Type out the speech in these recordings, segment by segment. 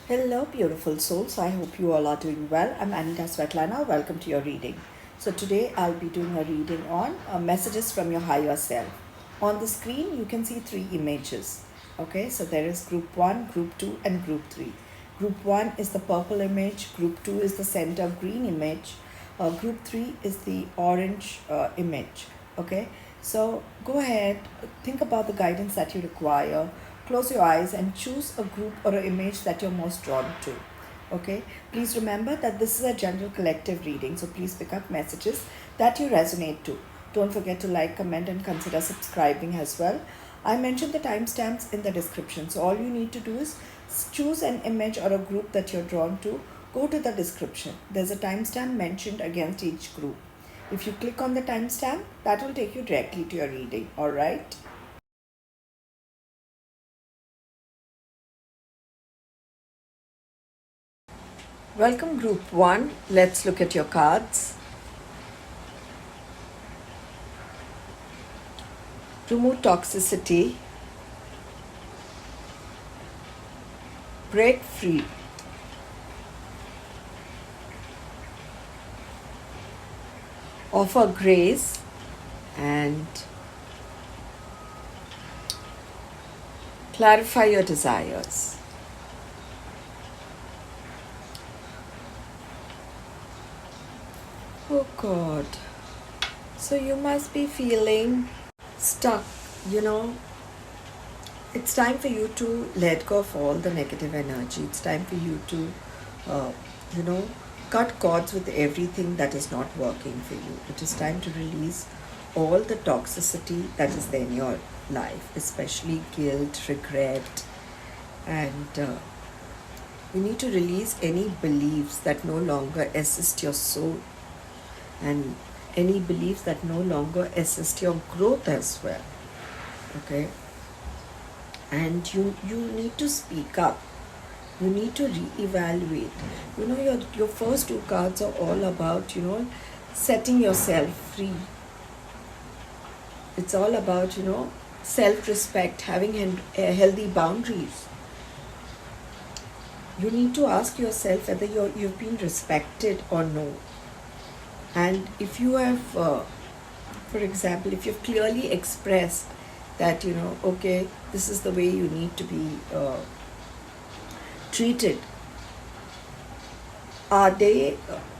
Hello, beautiful souls. I hope you all are doing well. I'm Anita Svetlana. Welcome to your reading. So, today I'll be doing a reading on messages from your higher self. On the screen, you can see three images. Okay, so there is group 1, group 2, and group 3. Group 1 is the purple image, group 2 is the center green image, group 3 is the orange image. Okay, so go ahead, think about the guidance that you require. Close your eyes and choose a group or an image that you're most drawn to. Okay, please remember that this is a general collective reading, so please pick up messages that you resonate to. Don't forget to like, comment, and consider subscribing as well. I mentioned the timestamps in the description, so all you need to do is choose an image or a group that you're drawn to. Go to the description. There's a timestamp mentioned against each group. If you click on the timestamp, that will take you directly to your reading. All right. Welcome group 1. Let's look at your cards. Remove toxicity. Break free. Offer grace and clarify your desires. Oh God. So you must be feeling stuck, It's time for you to let go of all the negative energy. It's time for you to, uh, you know, cut cords with everything that is not working for you. It is time to release all the toxicity that is there in your life, especially guilt, regret, and you need to release any beliefs that no longer assist your soul and any beliefs that no longer assist your growth as well. Okay, and you need to speak up. You need to reevaluate. Your first two cards are all about setting yourself free. It's all about self-respect, having healthy boundaries. You need to ask yourself whether you've been respected or no. And if you have, for example, if you've clearly expressed that, okay, this is the way you need to be treated, are they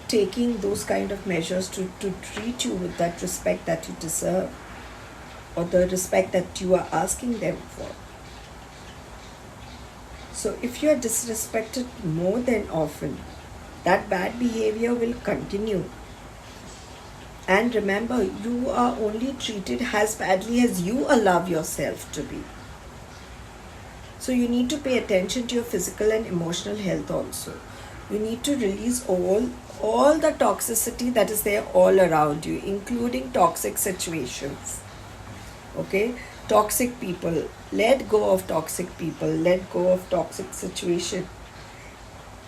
taking those kind of measures to treat you with that respect that you deserve, or the respect that you are asking them for? So if you are disrespected more than often, that bad behavior will continue. And remember, you are only treated as badly as you allow yourself to be. So you need to pay attention to your physical and emotional health also. You need to release all the toxicity that is there all around you, including toxic situations. Okay? Toxic people. Let go of toxic people. Let go of toxic situation.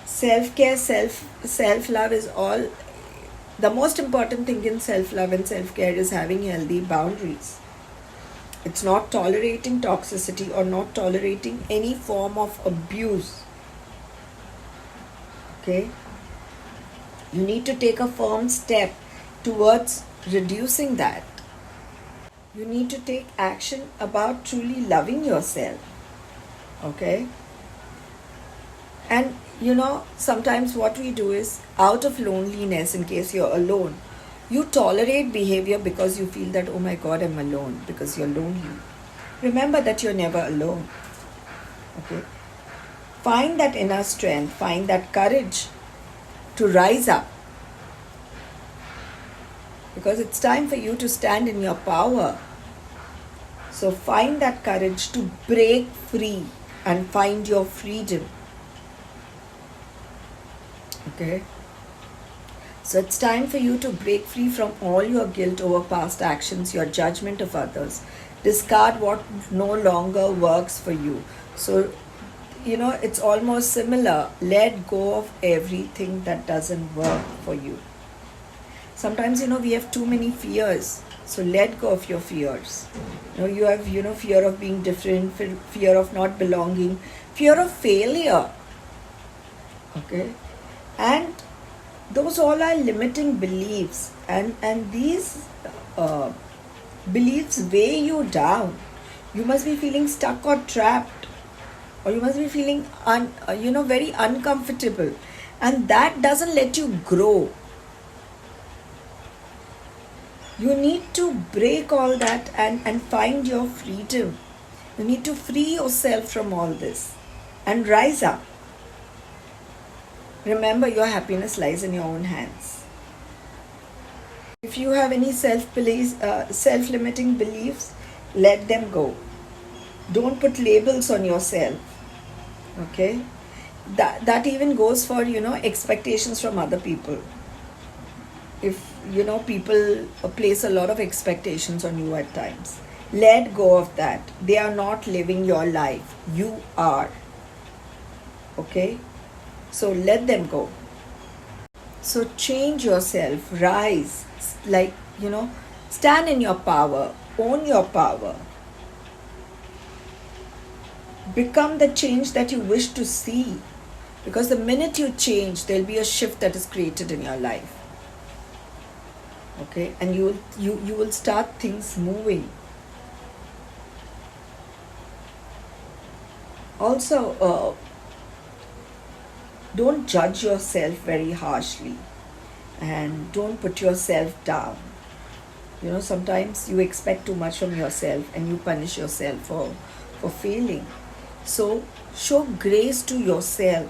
Self-care, self-love is all. The most important thing in self-love and self-care is having healthy boundaries. It's not tolerating toxicity or not tolerating any form of abuse. Okay? You need to take a firm step towards reducing that. You need to take action about truly loving yourself. Okay? And sometimes what we do is, out of loneliness, in case you're alone, you tolerate behavior because you feel that, oh my God, I'm alone, because you're lonely. Remember that you're never alone. Okay? Find that inner strength, find that courage to rise up. Because it's time for you to stand in your power. So find that courage to break free and find your freedom. Okay? So it's time for you to break free from all your guilt over past actions, your judgment of others. Discard what no longer works for you. So, it's almost similar. Let go of everything that doesn't work for you. Sometimes, we have too many fears. So let go of your fears. You have, fear of being different, fear of not belonging, fear of failure. Okay, and those all are limiting beliefs, and these uh, beliefs weigh you down. You must be feeling stuck or trapped, or you must be feeling very uncomfortable, and that doesn't let you grow. You need to break all that and find your freedom. You need to free yourself from all this and rise up. Remember, your happiness lies in your own hands. If you have any self-limiting beliefs, let them go. Don't put labels on yourself. Okay, that even goes for expectations from other people. If people place a lot of expectations on you at times, let go of that. They are not living your life. You are. Okay, so let them go. So change yourself, rise, like, stand in your power, own your power. Become the change that you wish to see. Because the minute you change, there'll be a shift that is created in your life. Okay, and you will start things moving. Also, don't judge yourself very harshly, and don't put yourself down. Sometimes you expect too much from yourself and you punish yourself for failing. So show grace to yourself.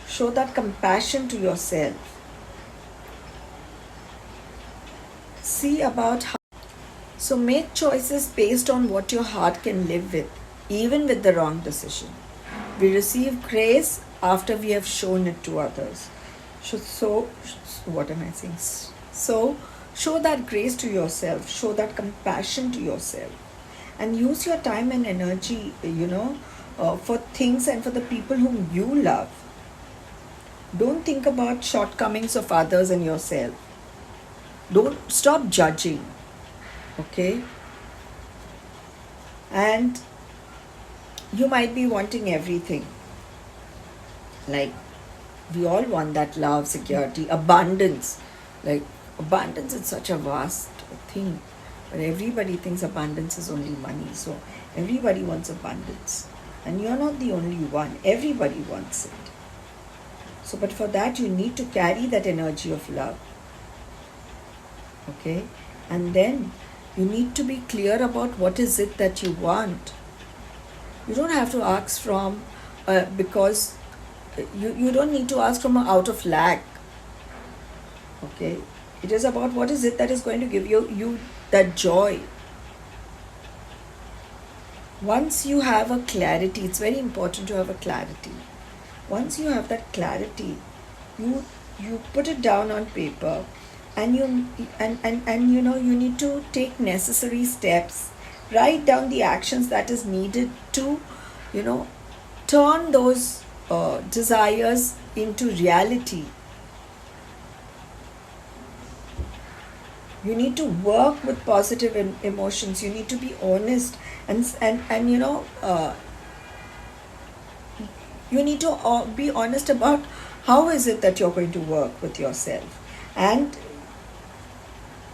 Show that compassion to yourself. See about how. So make choices based on what your heart can live with, even with the wrong decision. We receive grace after we have shown it to others. So what am I saying? So show that grace to yourself, show that compassion to yourself, and use your time and energy, for things and for the people whom you love. Don't think about shortcomings of others and yourself. Don't stop judging. Okay? And you might be wanting everything. Like, we all want that love, security, abundance. Like, abundance is such a vast thing. But everybody thinks abundance is only money. So, everybody wants abundance. And you're not the only one. Everybody wants it. So, but for that, you need to carry that energy of love. Okay? And then you need to be clear about what is it that you want. You don't have to ask from, because you don't need to ask from out of lack. Okay? It is about what is it that is going to give you that joy. Once you have a clarity, it's very important to have a clarity. Once you have that clarity, you put it down on paper, and you need to take necessary steps. Write down the actions that is needed to turn those desires into reality. You need to work with positive emotions. You need to be honest, and you need to be honest about how is it that you're going to work with yourself, and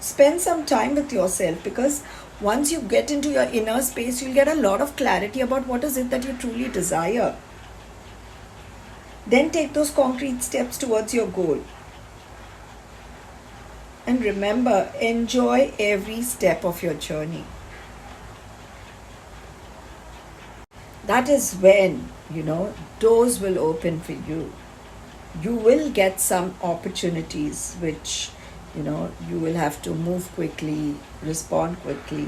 spend some time with yourself, because once you get into your inner space, you'll get a lot of clarity about what is it that you truly desire. Then take those concrete steps towards your goal. And remember, enjoy every step of your journey. That is when, doors will open for you. You will get some opportunities which, you will have to move quickly, respond quickly.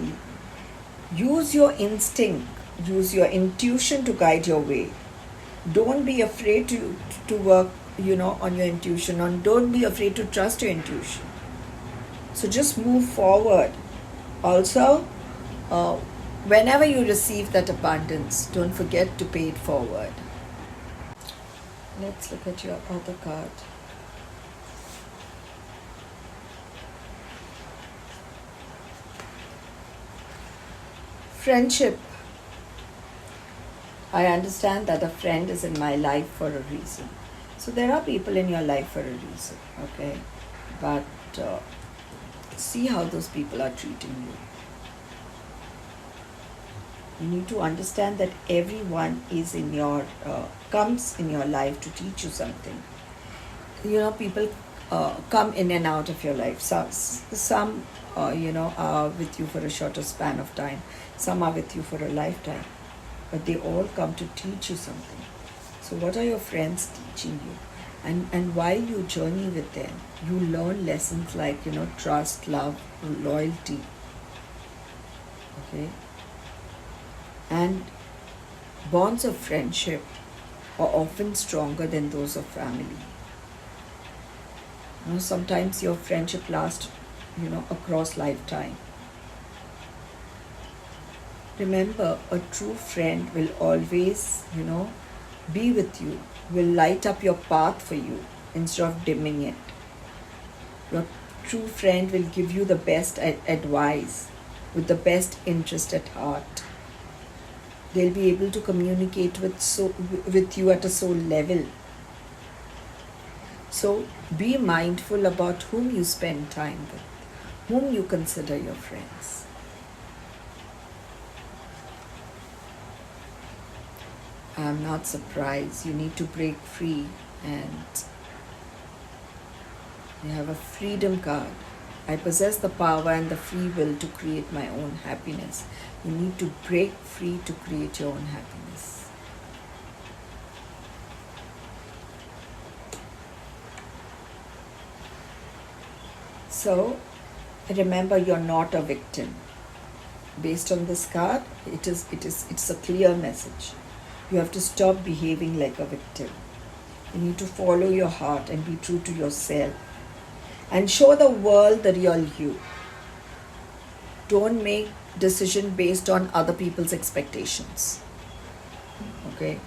Use your instinct, use your intuition to guide your way. Don't be afraid to work, on your intuition, and don't be afraid to trust your intuition. So just move forward. Also, whenever you receive that abundance, don't forget to pay it forward. Let's look at your other card. Friendship. I understand that a friend is in my life for a reason. So there are people in your life for a reason, okay? But see how those people are treating you. You need to understand that everyone is in your comes in your life to teach you something. People come in and out of your life. Some are with you for a shorter span of time. Some are with you for a lifetime. But they all come to teach you something. So what are your friends teaching you? And while you journey with them, you learn lessons like, trust, love, loyalty. Okay? And bonds of friendship are often stronger than those of family. Sometimes your friendship lasts, across lifetime. Remember, a true friend will always, be with you, will light up your path for you instead of dimming it. Your true friend will give you the best advice with the best interest at heart. They'll be able to communicate with you at a soul level. So be mindful about whom you spend time with, whom you consider your friends. I'm not surprised. You need to break free, and you have a freedom card. I possess the power and the free will to create my own happiness. You need to break free to create your own happiness. So remember, you're not a victim. Based on this card, it's a clear message. You have to stop behaving like a victim. You need to follow your heart and be true to yourself and show the world the real you. Don't make decision based on other people's expectations. Okay?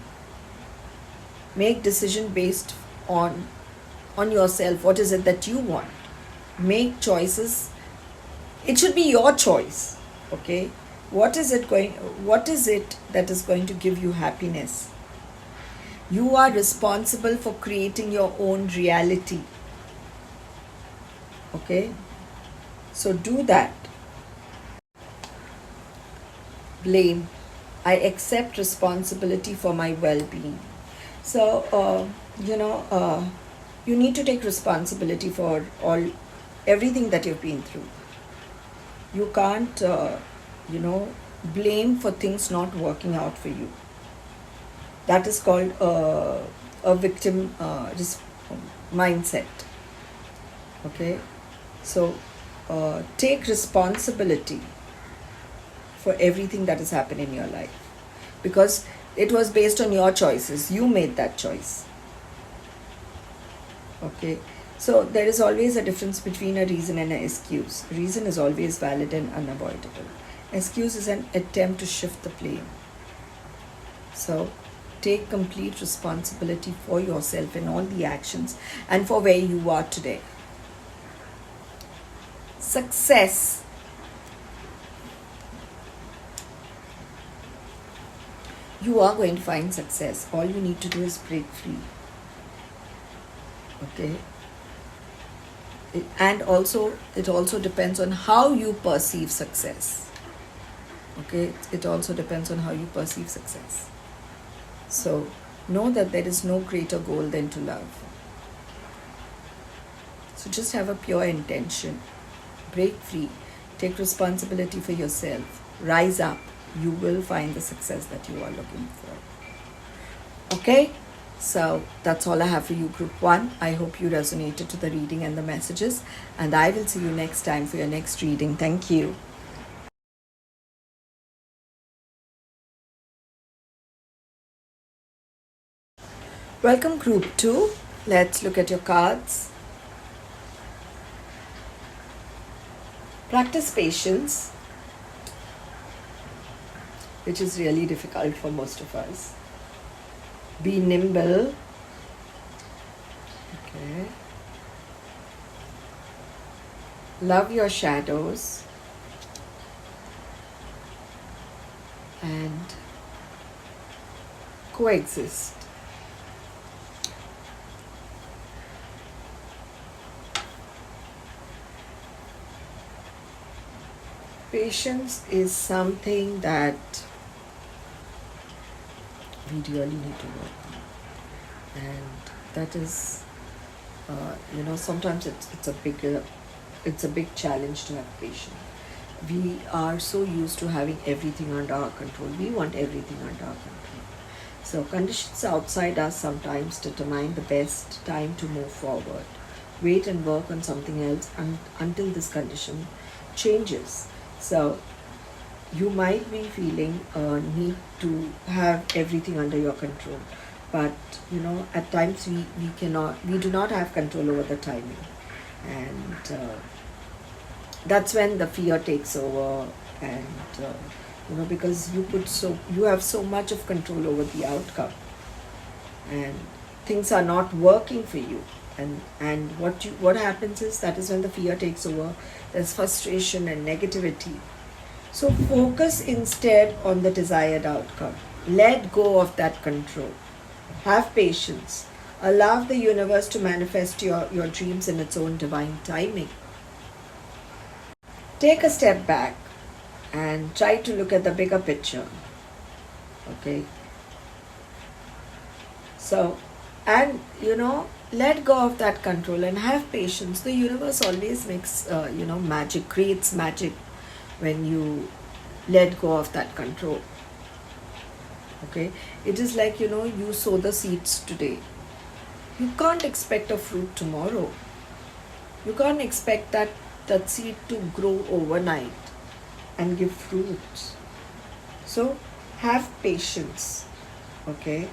Make decision based on yourself. What is it that you want? Make choices. It should be your choice. Okay? What is it that is going to give you happiness? You are responsible for creating your own reality. Okay? So do that. Blame. I accept responsibility for my well-being. So, you need to take responsibility for everything that you've been through. You can't, blame for things not working out for you. That is called a victim mindset. Okay? So, take responsibility for everything that has happened in your life. Because it was based on your choices. You made that choice. Okay? So, there is always a difference between a reason and an excuse. Reason is always valid and unavoidable. Excuse is an attempt to shift the blame. So, take complete responsibility for yourself and all the actions and for where you are today. Success. You are going to find success. All you need to do is break free. Okay? And also, it also depends on how you perceive success. Okay? It also depends on how you perceive success. So, know that there is no greater goal than to love. So, just have a pure intention. Break free. Take responsibility for yourself. Rise up. You will find the success that you are looking for. Okay? So, that's all I have for you, Group 1. I hope you resonated to the reading and the messages. And I will see you next time for your next reading. Thank you. Welcome, Group 2. Let's look at your cards. Practice patience, which is really difficult for most of us. Be nimble. Okay. Love your shadows. And coexist. Patience is something that we really need to work on, and that is, sometimes it's a big challenge to have patience. We are so used to having everything under our control. We want everything under our control. So conditions outside us sometimes determine the best time to move forward. Wait and work on something else until this condition changes. So you might be feeling a need to have everything under your control, but at times we do not have control over the timing, and that's when the fear takes over, and because you have so much of control over the outcome, and things are not working for you, and what happens is that is when the fear takes over. There's frustration and negativity. So focus instead on the desired outcome. Let go of that control. Have patience. Allow the universe to manifest your dreams in its own divine timing. Take a step back and try to look at the bigger picture. Okay? So, and let go of that control and have patience. The universe always makes, magic, creates magic when you let go of that control. Okay? It is like, you sow the seeds today. You can't expect a fruit tomorrow. You can't expect that seed to grow overnight and give fruits. So have patience. Okay?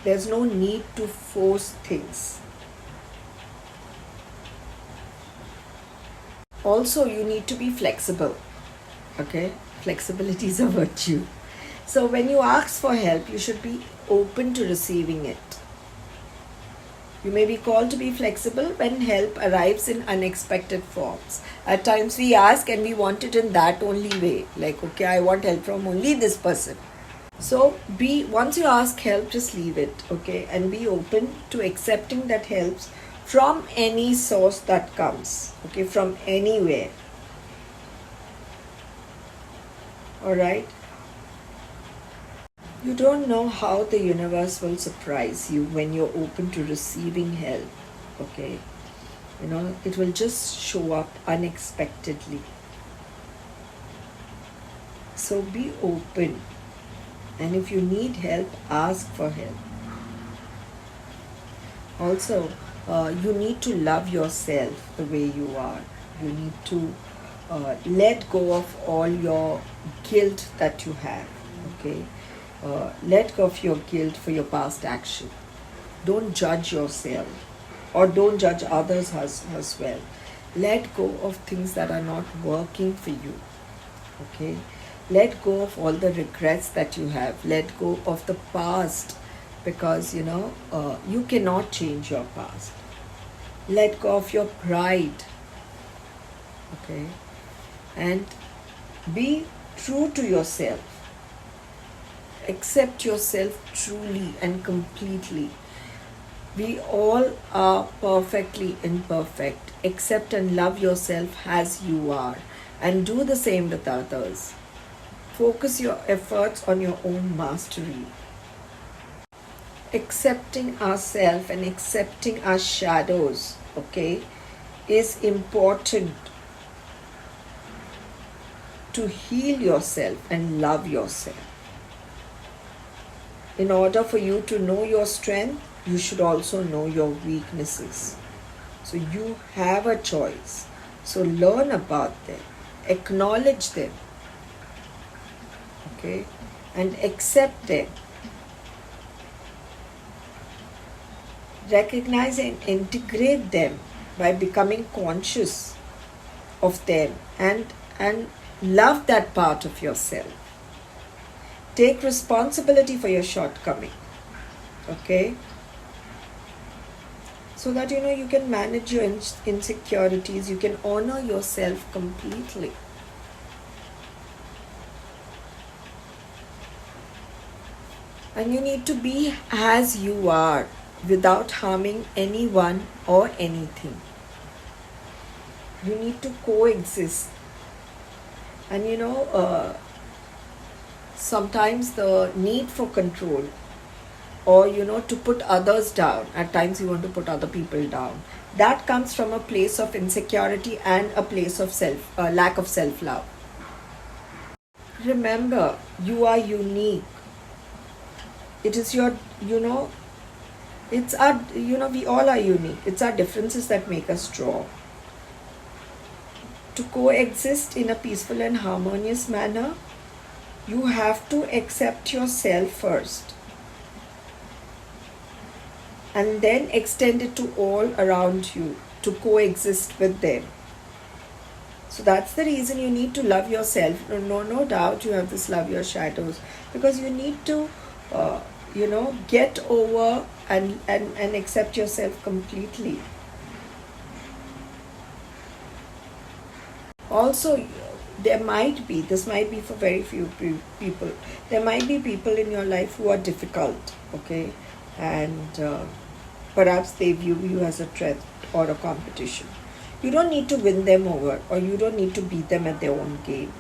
There's no need to force things. Also, you need to be flexible. Okay? Flexibility is a virtue. So when you ask for help, you should be open to receiving it. You may be called to be flexible when help arrives in unexpected forms. At times we ask and we want it in that only way. Like, okay, I want help from only this person. So once you ask help, just leave it, okay? And be open to accepting that helps from any source that comes, okay? From anywhere. Alright? You don't know how the universe will surprise you when you're open to receiving help, okay? It will just show up unexpectedly. So be open. And if you need help, ask for help. Also, you need to love yourself the way you are. You need to let go of all your guilt that you have, okay? Let go of your guilt for your past action. Don't judge yourself, or don't judge others as well. Let go of things that are not working for you, okay? Let go of all the regrets that you have. Let go of the past, because you cannot change your past. Let go of your pride, okay? And be true to yourself. Accept yourself truly and completely. We all are perfectly imperfect. Accept and love yourself as you are, and do the same with others. Focus your efforts on your own mastery. Accepting ourselves and accepting our shadows, okay, is important to heal yourself and love yourself. In order for you to know your strength, you should also know your weaknesses. So you have a choice. So learn about them, acknowledge them, okay, and accept them. Recognize and integrate them by becoming conscious of them, and love that part of yourself. Take responsibility for your shortcoming, okay? So that you can manage your insecurities, you can honor yourself completely. And you need to be as you are without harming anyone or anything. You need to coexist. And sometimes the need for control, or to put others down, at times you want to put other people down, that comes from a place of insecurity and a place of lack of self love. Remember, you are unique. It is your, it's our, we all are unique. It's our differences that make us strong. To coexist in a peaceful and harmonious manner, you have to accept yourself first, and then extend it to all around you, to coexist with them. So that's the reason you need to love yourself. No doubt you have this love your shadows, because you need to get over and accept yourself completely. Also, this might be for very few people, there might be people in your life who are difficult, okay, and perhaps they view you as a threat or a competition. You don't need to win them over, or you don't need to beat them at their own game.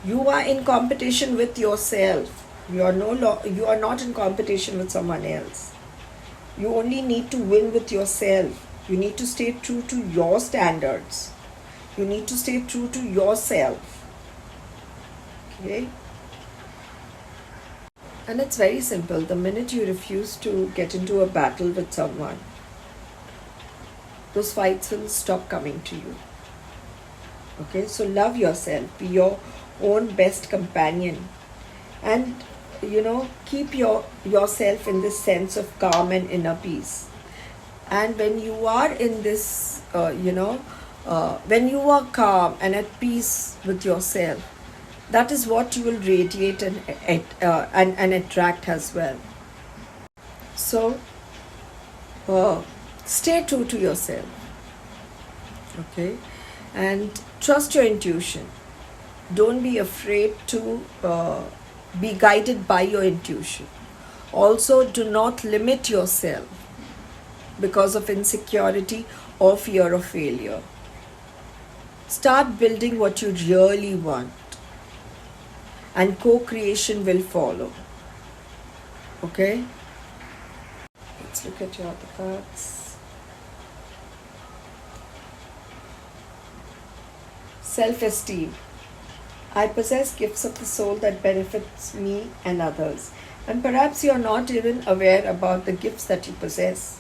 You are in competition with yourself. You are not in competition with someone else. You only need to win with yourself. You need to stay true to your standards. You need to stay true to yourself. Okay? And it's very simple. The minute you refuse to get into a battle with someone, those fights will stop coming to you. Okay? So love yourself. Be your own best companion. And, keep yourself in this sense of calm and inner peace. And when you are in this, when you are calm and at peace with yourself, that is what you will radiate and attract as well. So, stay true to yourself, okay, and trust your intuition. Don't be afraid to be guided by your intuition. Also, do not limit yourself because of insecurity or fear of failure. Start building what you really want, and co-creation will follow. Okay? Let's look at your other cards. Self-esteem. I possess gifts of the soul that benefits me and others. And perhaps you are not even aware about the gifts that you possess.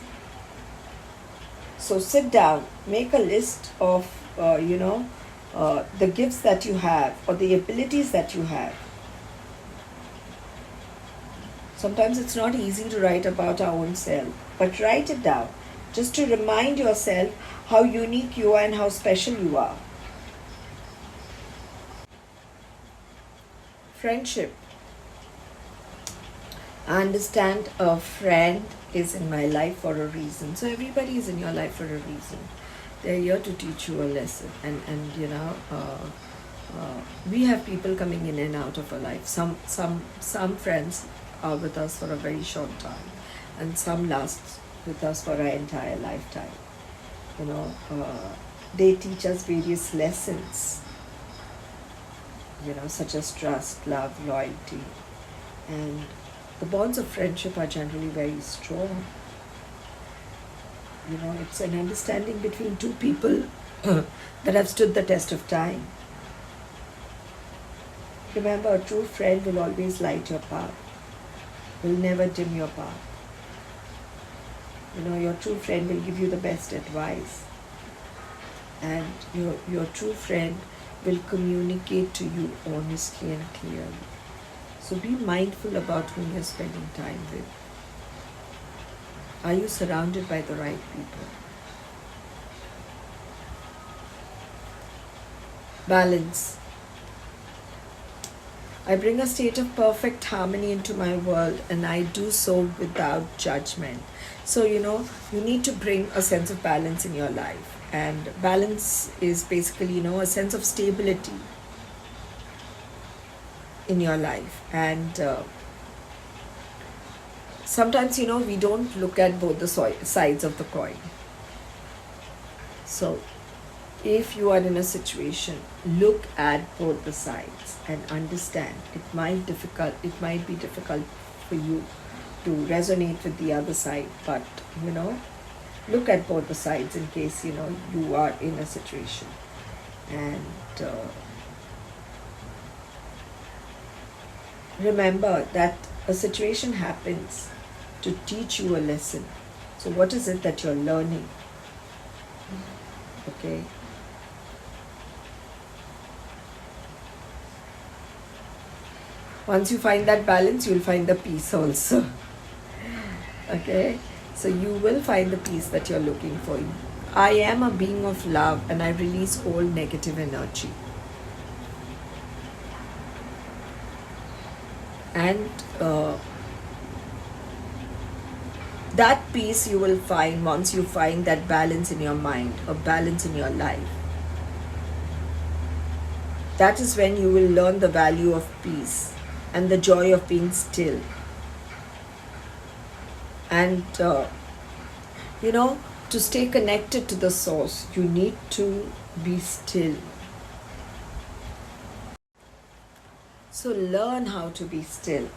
So sit down, make a list of, the gifts that you have, or the abilities that you have. Sometimes it's not easy to write about our own self, but write it down just to remind yourself how unique you are and how special you are. Friendship. I understand a friend is in my life for a reason. So everybody is in your life for a reason. They're here to teach you a lesson. And we have people coming in and out of our life. Some friends are with us for a very short time, and some last with us for our entire lifetime. They teach us various lessons, such as trust, love, loyalty, and the bonds of friendship are generally very strong. It's an understanding between two people that have stood the test of time. Remember, a true friend will always light your path, will never dim your path. Your true friend will give you the best advice, and your true friend will communicate to you honestly and clearly. So be mindful about whom you're spending time with. Are you surrounded by the right people? Balance. I bring a state of perfect harmony into my world, and I do so without judgment. So, you need to bring a sense of balance in your life. And balance is basically, a sense of stability. in your life. And sometimes, we don't look at both the sides of the coin. So if you are in a situation, look at both the sides and understand. It might be difficult for you to resonate with the other side, but look at both the sides in case you are in a situation. And remember that a situation happens to teach you a lesson. So what is it that you're learning? Okay. Once you find that balance, you'll find the peace also. Okay. So you will find the peace that you're looking for. I am a being of love and I release all negative energy. And that peace you will find once you find that balance in your mind, a balance in your life. That is when you will learn the value of peace and the joy of being still. And to stay connected to the source, you need to be still. So learn how to be still.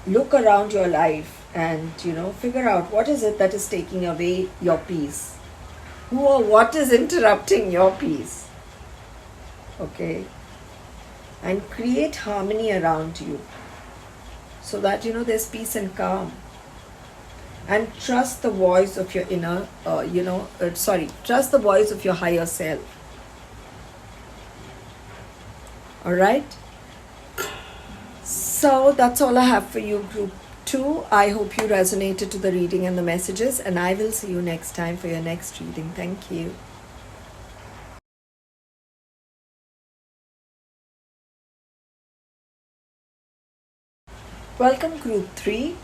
Look around your life and figure out what is it that is taking away your peace. Who or what is interrupting your peace. Okay? And create harmony around you so that there's peace and calm. And trust the voice of your trust the voice of your higher self. All right? So that's all I have for you, group 2. I hope you resonated to the reading and the messages, and I will see you next time for your next reading. Thank you. Welcome, group 3.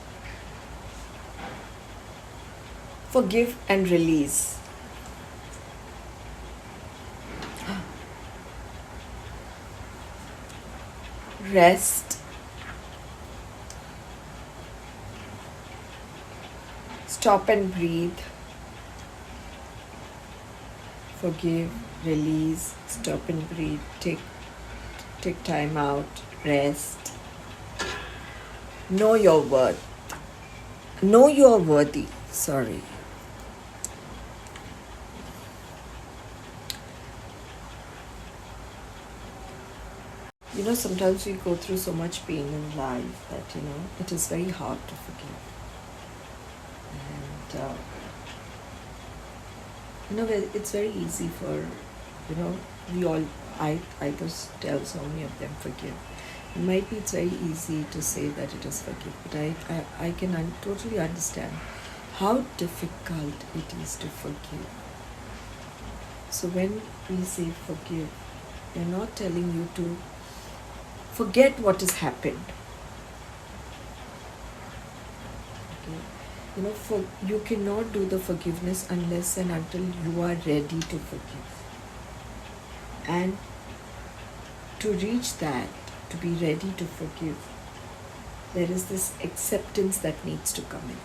Forgive and release. Rest. Stop and breathe. Forgive, release, stop and breathe. Take time out. Rest. Know your worth. Know you're worthy. Sorry. Sometimes we go through so much pain in life that, it is very hard to forgive. And, it's very easy for, I just tell so many of them forgive. It might be it's very easy to say that it is forgive, but I can totally understand how difficult it is to forgive. So when we say forgive, we're not telling you to forget what has happened. Okay? You cannot do the forgiveness unless and until you are ready to forgive. And to reach that, to be ready to forgive, there is this acceptance that needs to come in.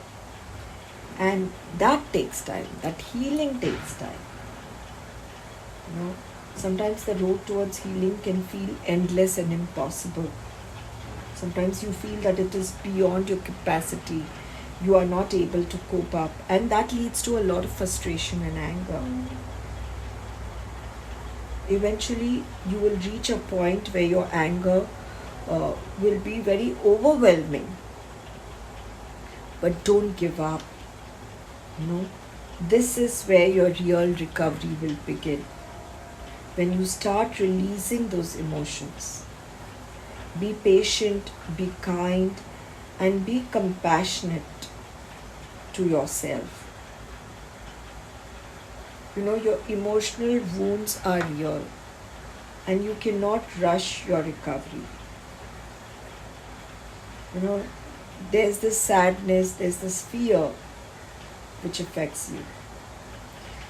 And that takes time. That healing takes time. Sometimes the road towards healing can feel endless and impossible. Sometimes you feel that it is beyond your capacity. You are not able to cope up. And that leads to a lot of frustration and anger. Eventually, you will reach a point where your anger will be very overwhelming. But don't give up. This is where your real recovery will begin. When you start releasing those emotions. Be patient, be kind, and be compassionate to yourself. Your emotional wounds are real, and you cannot rush your recovery. There's this sadness, there's this fear which affects you.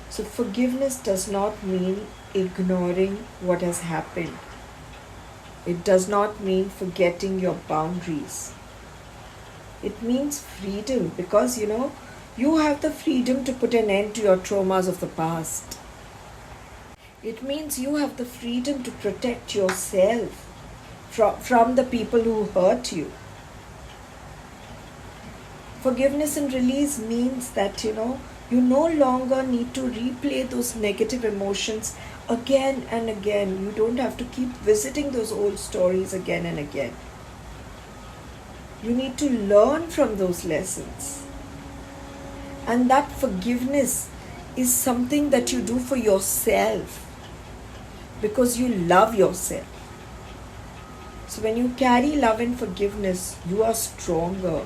So forgiveness does not mean ignoring what has happened. It does not mean forgetting your boundaries. It means freedom, because you have the freedom to put an end to your traumas of the past. It means you have the freedom to protect yourself from the people who hurt you. Forgiveness and release means that you no longer need to replay those negative emotions again and again. You don't have to keep visiting those old stories again and again. You need to learn from those lessons. And that forgiveness is something that you do for yourself, because you love yourself. So when you carry love and forgiveness, you are stronger.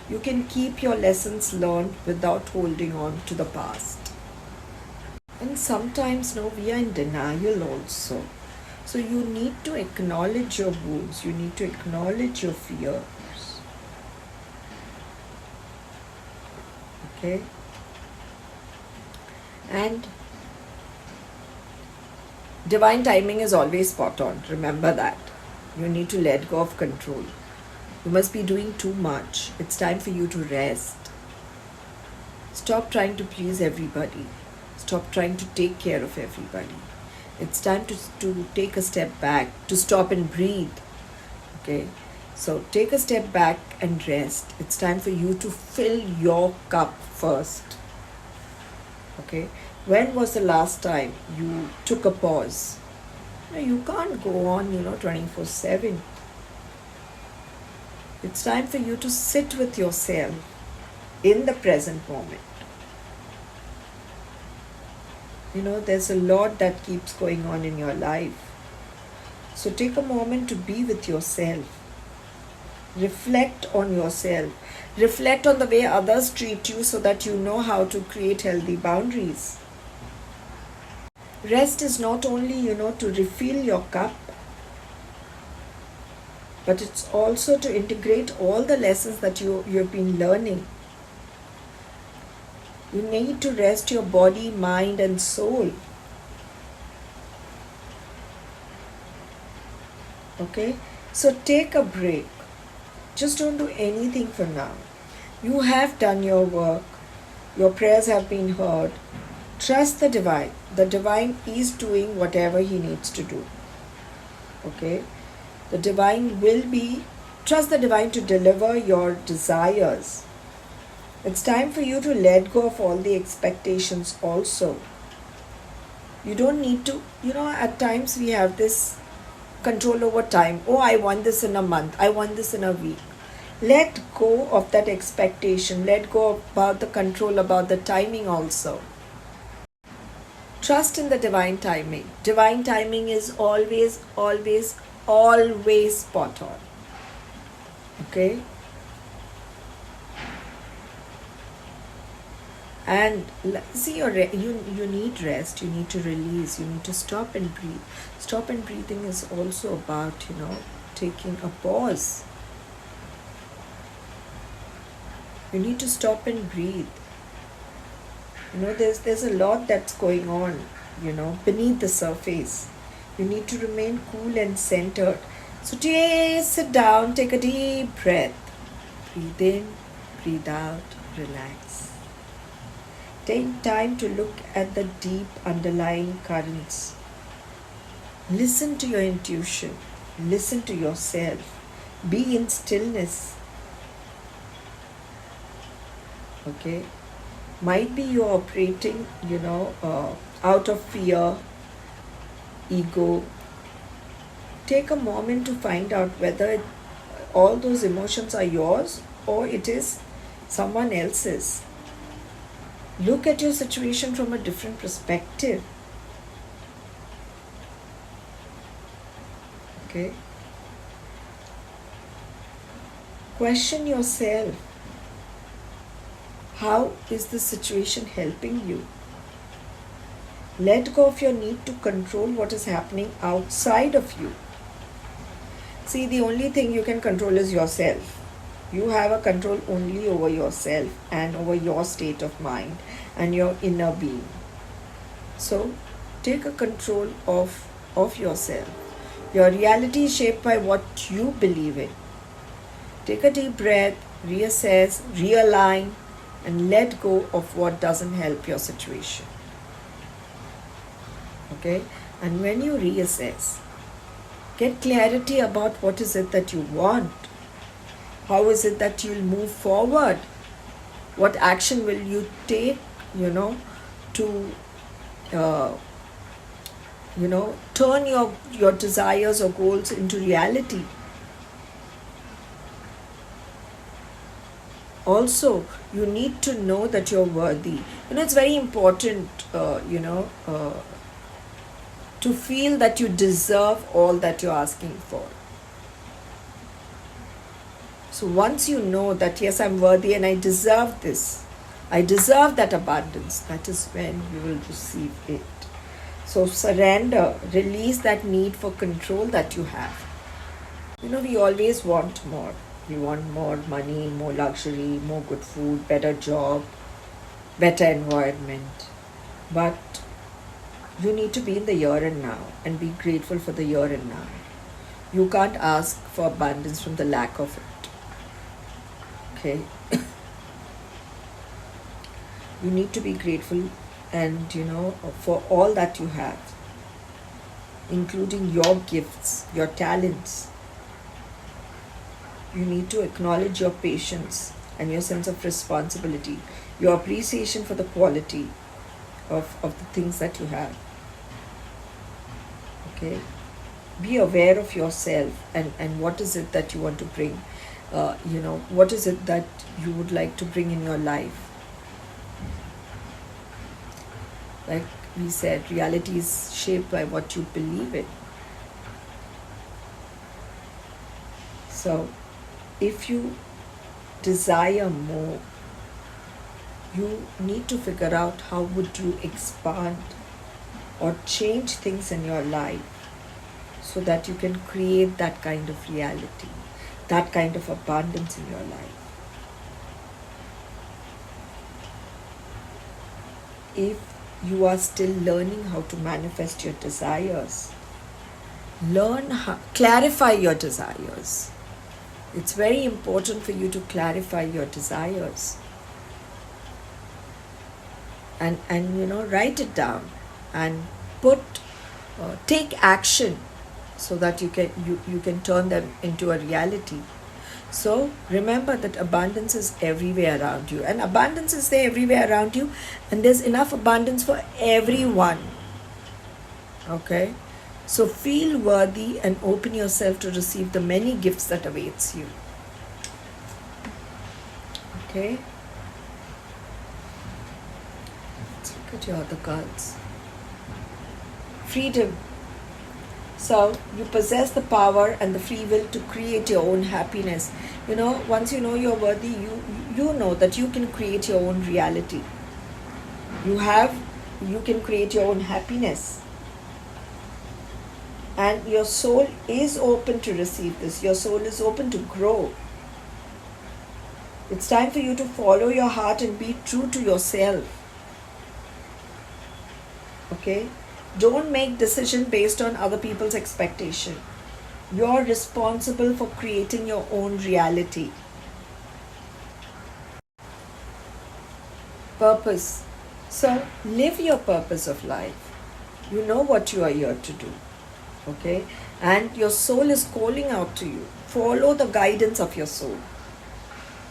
You can keep your lessons learned without holding on to the past. And sometimes we are in denial also. So you need to acknowledge your wounds. You need to acknowledge your fears. Okay? And divine timing is always spot on. Remember that. You need to let go of control. You must be doing too much. It's time for you to rest. Stop trying to please everybody. Stop trying to take care of everybody. It's time to take a step back, to stop and breathe. Okay? So take a step back and rest. It's time for you to fill your cup first. Okay? When was the last time you took a pause? You can't go on, 24/7. It's time for you to sit with yourself in the present moment. There's a lot that keeps going on in your life. So take a moment to be with yourself. Reflect on yourself. Reflect on the way others treat you so that you know how to create healthy boundaries. Rest is not only, to refill your cup, but it's also to integrate all the lessons that you've been learning. You need to rest your body, mind, and soul. Okay? So take a break. Just don't do anything for now. You have done your work. Your prayers have been heard. Trust the divine. The divine is doing whatever he needs to do. Okay? The divine trust the divine to deliver your desires. It's time for you to let go of all the expectations also. You don't need to, at times we have this control over time. Oh, I want this in a month. I want this in a week. Let go of that expectation. Let go about the control, about the timing also. Trust in the divine timing. Divine timing is always, always, always spot on. Okay? And see, you need rest, you need to release, you need to stop and breathe. Stop and breathing is also about, taking a pause. You need to stop and breathe. There's a lot that's going on, beneath the surface. You need to remain cool and centered. So sit down, take a deep breath. Breathe in, breathe out, relax. Take time to look at the deep underlying currents. Listen to your intuition. Listen to yourself. Be in stillness. Okay? Might be you're operating, out of fear, ego. Take a moment to find out whether all those emotions are yours or it is someone else's. Look at your situation from a different perspective. Okay? Question yourself. How is the situation helping you? Let go of your need to control what is happening outside of you. See, the only thing you can control is yourself. You have a control only over yourself and over your state of mind and your inner being. So, take a control of yourself. Your reality is shaped by what you believe in. Take a deep breath, reassess, realign, and let go of what doesn't help your situation. Okay? And when you reassess, get clarity about what is it that you want. How is it that you'll move forward? What action will you take, to turn your desires or goals into reality. Also, you need to know that you're worthy. It's very important, to feel that you deserve all that you're asking for. So once you know that, yes, I'm worthy and I deserve this, I deserve that abundance, that is when you will receive it. So surrender, release that need for control that you have. We always want more. We want more money, more luxury, more good food, better job, better environment. But you need to be in the here and now and be grateful for the here and now. You can't ask for abundance from the lack of it. Okay? You need to be grateful and, for all that you have, including your gifts, your talents. You need to acknowledge your patience and your sense of responsibility, your appreciation for the quality of the things that you have. Okay? Be aware of yourself and what is it that you want to bring. What is it that you would like to bring in your life? Like we said, reality is shaped by what you believe in. So, if you desire more, you need to figure out how would you expand or change things in your life so that you can create that kind of reality, that kind of abundance in your life. If you are still learning how to manifest your desires, clarify your desires. It's very important for you to clarify your desires. And write it down and take action so that you can turn them into a reality. So remember that abundance is everywhere around you, and abundance is there everywhere around you, and there's enough abundance for everyone. Okay? So feel worthy and open yourself to receive the many gifts that awaits you. Okay? Let's look at your other cards. Freedom. So you possess the power and the free will to create your own happiness. Once you know you're worthy, you know that you can create your own reality. You can create your own happiness. And your soul is open to receive this. Your soul is open to grow. It's time for you to follow your heart and be true to yourself. Okay? Don't make decisions based on other people's expectation. You're responsible for creating your own reality. Purpose. So, live your purpose of life. You know what you are here to do. Okay? And your soul is calling out to you. Follow the guidance of your soul.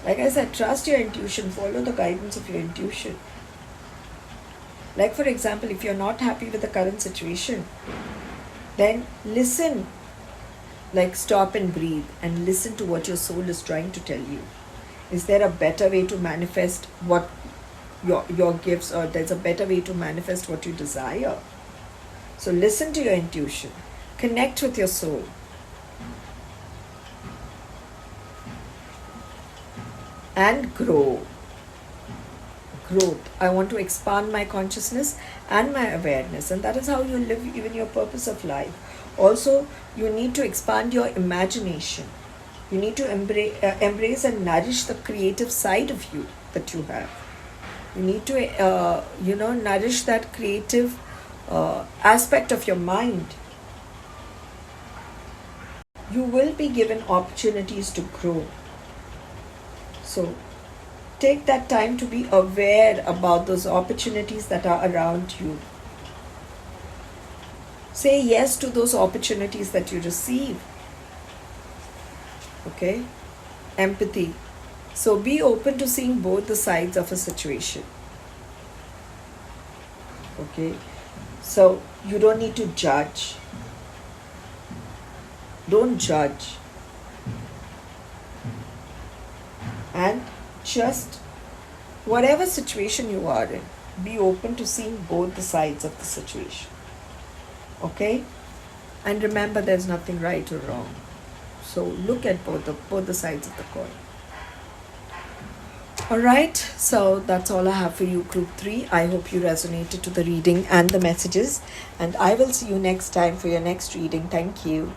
Like I said, trust your intuition. Follow the guidance of your intuition. Like for example, if you're not happy with the current situation, then listen. Like stop and breathe and listen to what your soul is trying to tell you. Is there a better way to manifest what your gifts, or there's a better way to manifest what you desire? So listen to your intuition. Connect with your soul. And grow. Growth. I want to expand my consciousness and my awareness, and that is how you live even your purpose of life. Also, you need to expand your imagination. You need to embrace and nourish the creative side of you that you have. You need to, nourish that creative aspect of your mind. You will be given opportunities to grow. So take that time to be aware about those opportunities that are around you. Say yes to those opportunities that you receive. Okay? Empathy. So be open to seeing both the sides of a situation. Okay? So you don't need to judge. Don't judge. And just whatever situation you are in, be open to seeing both the sides of the situation. Okay? And remember, there's nothing right or wrong. So look at both the sides of the coin. Alright, so that's all I have for you, Group 3. I hope you resonated to the reading and the messages. And I will see you next time for your next reading. Thank you.